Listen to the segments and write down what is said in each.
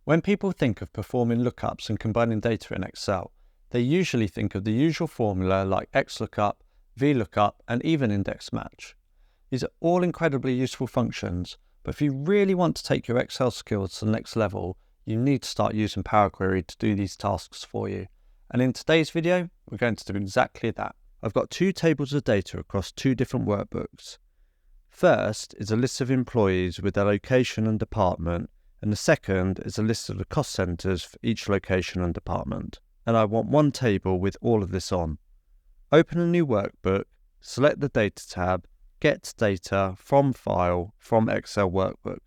When people think of performing lookups and combining data in Excel, they usually think of the usual formula like XLOOKUP, VLOOKUP, and even index match. These are all incredibly useful functions, but if you really want to take your Excel skills to the next level, you need to start using Power Query to do these tasks for you. And in today's video, we're going to do exactly that. I've got two tables of data across two different workbooks. First is a list of employees with their location and department, and the second is a list of the cost centres for each location and department. And I want one table with all of this on. Open a new workbook, select the Data tab, Get Data from File from Excel Workbook.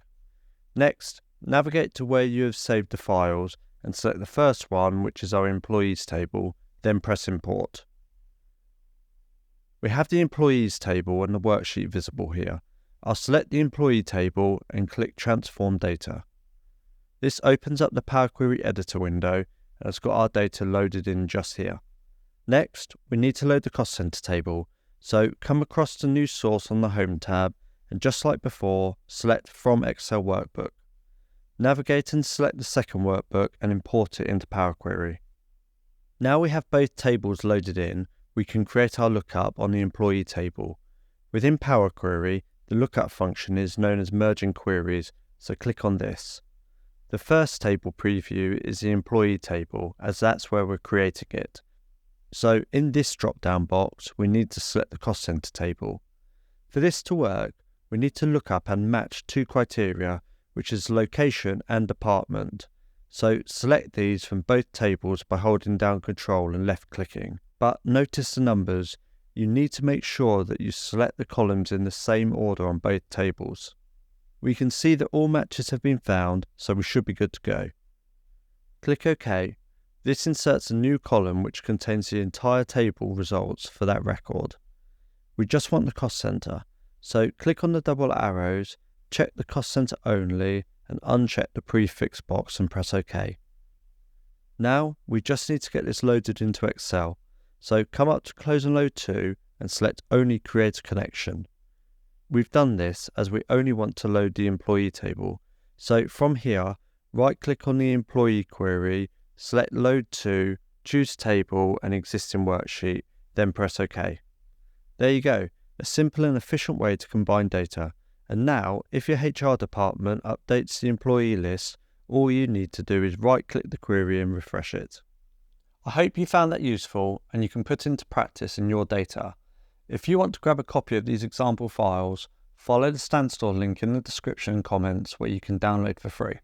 Next, navigate to where you have saved the files and select the first one, which is our Employees table, then press Import. We have the Employees table and the worksheet visible here. I'll select the Employee table and click Transform Data. This opens up the Power Query Editor window and has got our data loaded in just here. Next, we need to load the Cost Center table, so come across the New Source on the Home tab and just like before, select From Excel Workbook. Navigate and select the second workbook and import it into Power Query. Now we have both tables loaded in, we can create our lookup on the Employee table. Within Power Query, the lookup function is known as Merging Queries, so click on this. The first table preview is the Employee table, as that's where we're creating it. So in this drop-down box, we need to select the Cost Center table. For this to work, we need to look up and match two criteria, which is location and department. So select these from both tables by holding down Control and left-clicking. But notice the numbers. You need to make sure that you select the columns in the same order on both tables. We can see that all matches have been found, so we should be good to go. Click OK. This inserts a new column which contains the entire table results for that record. We just want the cost center, so click on the double arrows, check the cost center only, and uncheck the prefix box and press OK. Now we just need to get this loaded into Excel, so come up to Close and Load To and select Only Create a Connection. We've done this as we only want to load the employee table, so from here, right-click on the employee query, select Load To, choose Table and Existing Worksheet, then press OK. There you go, a simple and efficient way to combine data. And now, if your HR department updates the employee list, all you need to do is right-click the query and refresh it. I hope you found that useful and you can put into practice in your data. If you want to grab a copy of these example files, follow the Standstore link in the description and comments where you can download for free.